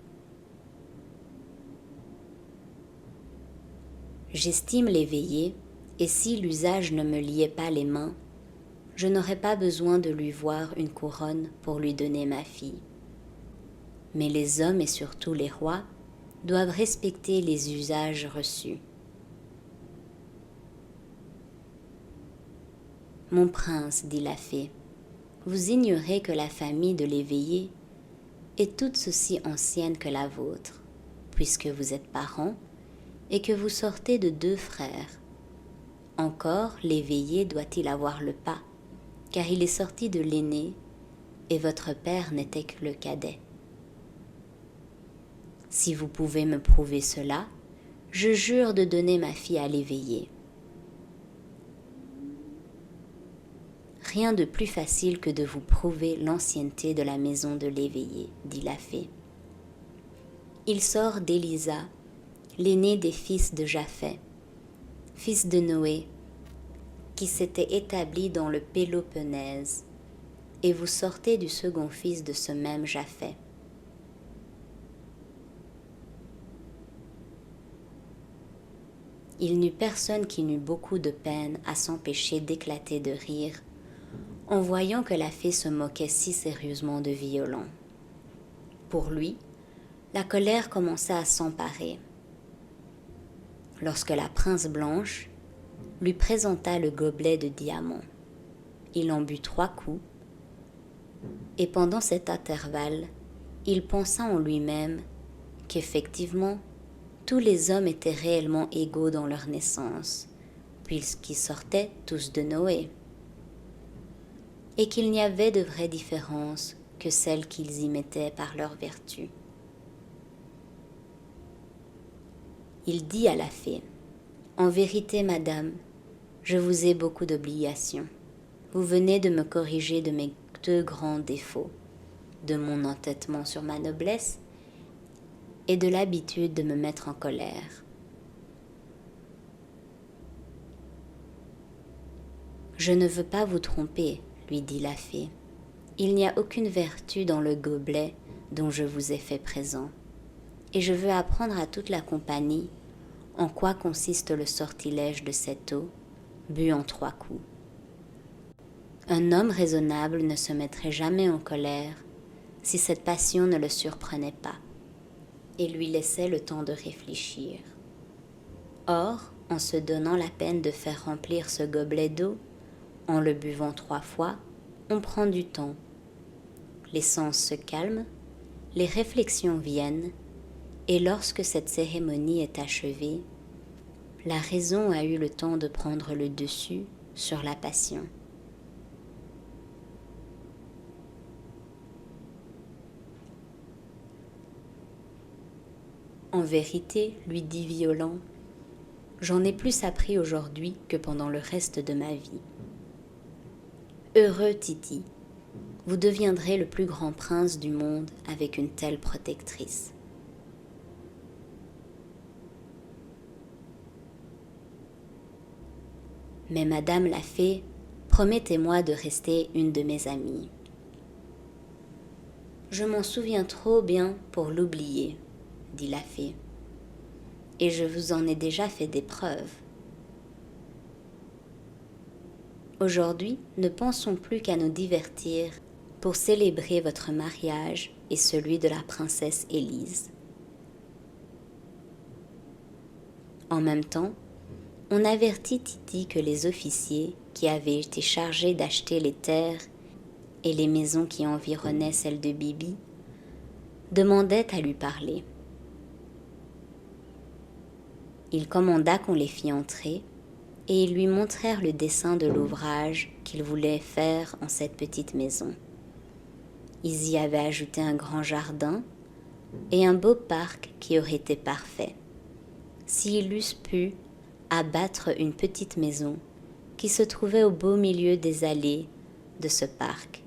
J'estime l'éveillé, et si l'usage ne me liait pas les mains, je n'aurais pas besoin de lui voir une couronne pour lui donner ma fille. Mais les hommes et surtout les rois doivent respecter les usages reçus. Mon prince, dit la fée, vous ignorez que la famille de l'éveillé est toute aussi ancienne que la vôtre, puisque vous êtes parents et que vous sortez de 2 frères. Encore l'éveillé doit-il avoir le pas, car il est sorti de l'aîné, et votre père n'était que le cadet. Si vous pouvez me prouver cela, je jure de donner ma fille à l'éveillé. Rien de plus facile que de vous prouver l'ancienneté de la maison de l'éveillé, dit la fée. Il sort d'Élisa, l'aîné des fils de Japhet, fils de Noé, qui s'était établi dans le Péloponnèse, et vous sortez du second fils de ce même Japhet. Il n'eut personne qui n'eut beaucoup de peine à s'empêcher d'éclater de rire en voyant que la fée se moquait si sérieusement de Violant. Pour lui, la colère commença à s'emparer. Lorsque la Prince Blanche lui présenta le gobelet de diamant, il en but 3 coups, et pendant cet intervalle, il pensa en lui-même qu'effectivement, tous les hommes étaient réellement égaux dans leur naissance, puisqu'ils sortaient tous de Noé, et qu'il n'y avait de vraie différence que celle qu'ils y mettaient par leur vertu. Il dit à la fée, « En vérité, madame, je vous ai beaucoup d'obligations. Vous venez de me corriger de mes 2 grands défauts, de mon entêtement sur ma noblesse et de l'habitude de me mettre en colère. Je ne veux pas vous tromper, lui dit la fée. Il n'y a aucune vertu dans le gobelet dont je vous ai fait présent, et je veux apprendre à toute la compagnie en quoi consiste le sortilège de cette eau, bu en 3 coups. Un homme raisonnable ne se mettrait jamais en colère si cette passion ne le surprenait pas et lui laissait le temps de réfléchir. Or, en se donnant la peine de faire remplir ce gobelet d'eau, en le buvant 3 fois, on prend du temps. Les sens se calment, les réflexions viennent, et lorsque cette cérémonie est achevée, la raison a eu le temps de prendre le dessus sur la passion. En vérité, lui dit Violant, j'en ai plus appris aujourd'hui que pendant le reste de ma vie. Heureux Tity, vous deviendrez le plus grand prince du monde avec une telle protectrice. Mais madame la fée, promettez-moi de rester une de mes amies. Je m'en souviens trop bien pour l'oublier, dit la fée, et je vous en ai déjà fait des preuves. Aujourd'hui, ne pensons plus qu'à nous divertir pour célébrer votre mariage et celui de la princesse Élise. En même temps, on avertit Tity que les officiers qui avaient été chargés d'acheter les terres et les maisons qui environnaient celles de Bibi demandaient à lui parler. Il commanda qu'on les fît entrer et ils lui montrèrent le dessin de l'ouvrage qu'ils voulaient faire en cette petite maison. Ils y avaient ajouté un grand jardin et un beau parc qui aurait été parfait s'ils eussent pu abattre une petite maison qui se trouvait au beau milieu des allées de ce parc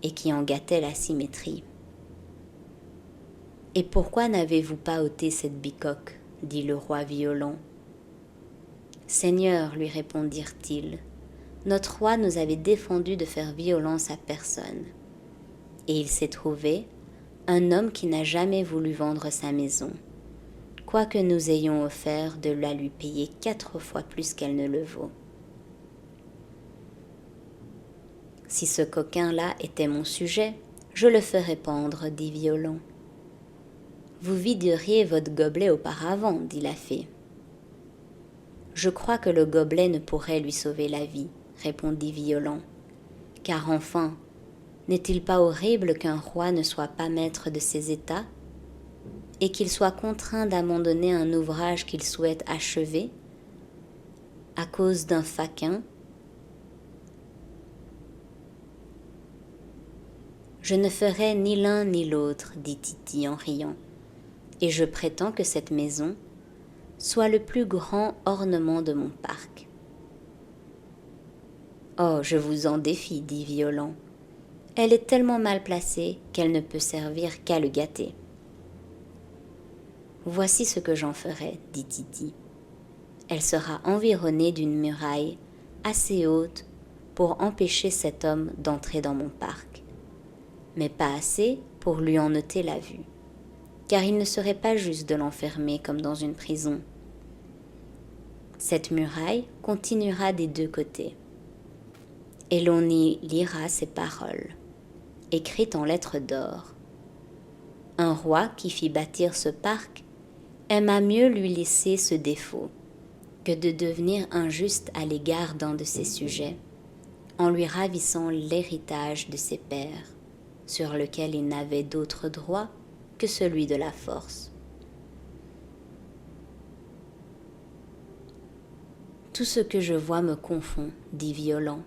et qui en gâtait la symétrie. « Et pourquoi n'avez-vous pas ôté cette bicoque ?» dit le roi Violant. « Seigneur, lui répondirent-ils, notre roi nous avait défendu de faire violence à personne. Et il s'est trouvé un homme qui n'a jamais voulu vendre sa maison, quoique nous ayons offert de la lui payer 4 fois plus qu'elle ne le vaut. Si ce coquin-là était mon sujet, je le ferais pendre, dit Violant. Vous videriez votre gobelet auparavant, dit la fée. Je crois que le gobelet ne pourrait lui sauver la vie, répondit Violant, car enfin, n'est-il pas horrible qu'un roi ne soit pas maître de ses états et qu'il soit contraint d'abandonner un ouvrage qu'il souhaite achever à cause d'un faquin? Je ne ferai ni l'un ni l'autre, dit Tity en riant, et je prétends que cette maison soit le plus grand ornement de mon parc. Oh, je vous en défie, dit Violant. Elle est tellement mal placée qu'elle ne peut servir qu'à le gâter. Voici ce que j'en ferai, dit Tity. Elle sera environnée d'une muraille assez haute pour empêcher cet homme d'entrer dans mon parc, mais pas assez pour lui en ôter la vue, car il ne serait pas juste de l'enfermer comme dans une prison. Cette muraille continuera des deux côtés, et l'on y lira ces paroles, écrites en lettres d'or. Un roi qui fit bâtir ce parc aima mieux lui laisser ce défaut que de devenir injuste à l'égard d'un de ses sujets, en lui ravissant l'héritage de ses pères, sur lequel il n'avait d'autre droit que celui de la force. Tout ce que je vois me confond, dit Violent.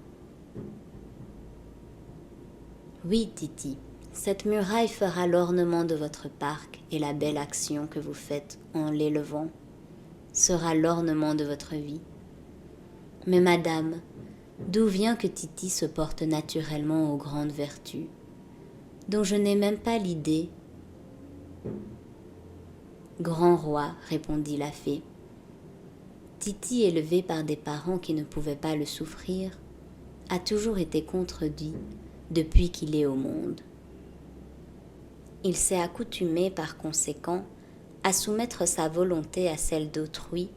Oui, Titi, cette muraille fera l'ornement de votre parc, et la belle action que vous faites en l'élevant sera l'ornement de votre vie. Mais madame, d'où vient que Titi se porte naturellement aux grandes vertus, dont je n'ai même pas l'idée? Grand roi, répondit la fée, Titi, élevé par des parents qui ne pouvaient pas le souffrir, a toujours été contredit depuis qu'il est au monde. Il s'est accoutumé par conséquent à soumettre sa volonté à celle d'autrui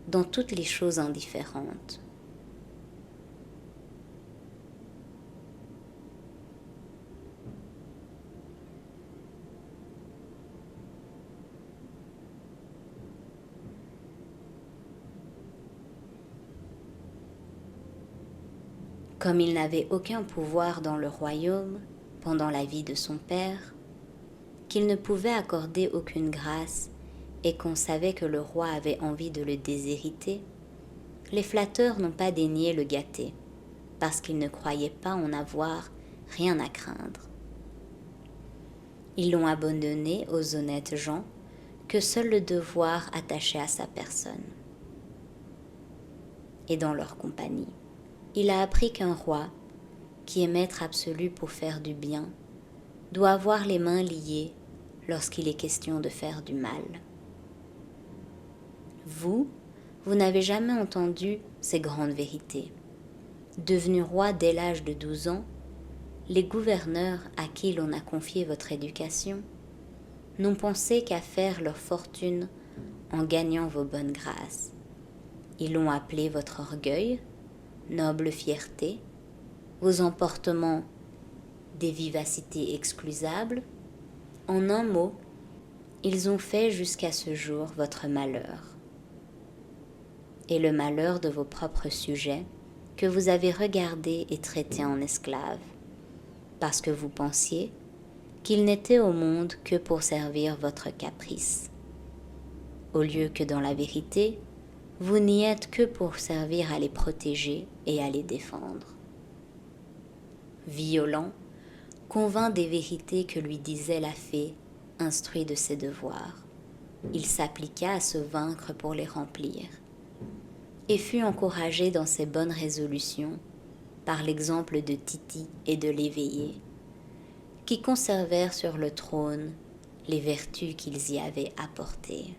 dans toutes les choses indifférentes. Comme il n'avait aucun pouvoir dans le royaume pendant la vie de son père, qu'il ne pouvait accorder aucune grâce et qu'on savait que le roi avait envie de le déshériter, les flatteurs n'ont pas daigné le gâter, parce qu'ils ne croyaient pas en avoir rien à craindre. Ils l'ont abandonné aux honnêtes gens que seul le devoir attachait à sa personne. Et dans leur compagnie, il a appris qu'un roi, qui est maître absolu pour faire du bien, doit avoir les mains liées lorsqu'il est question de faire du mal. Vous n'avez jamais entendu ces grandes vérités. Devenu roi dès l'âge de 12 ans, les gouverneurs à qui l'on a confié votre éducation n'ont pensé qu'à faire leur fortune en gagnant vos bonnes grâces. Ils l'ont appelé votre orgueil, noble fierté, vos emportements des vivacités exclusables. En un mot, ils ont fait jusqu'à ce jour votre malheur et le malheur de vos propres sujets que vous avez regardés et traités en esclaves, parce que vous pensiez qu'ils n'étaient au monde que pour servir votre caprice, au lieu que dans la vérité, vous n'y êtes que pour servir à les protéger et à les défendre. Violent, convainc des vérités que lui disait la fée, instruit de ses devoirs. Il s'appliqua à se vaincre pour les remplir, et fut encouragé dans ses bonnes résolutions par l'exemple de Titi et de l'éveillé, qui conservèrent sur le trône les vertus qu'ils y avaient apportées.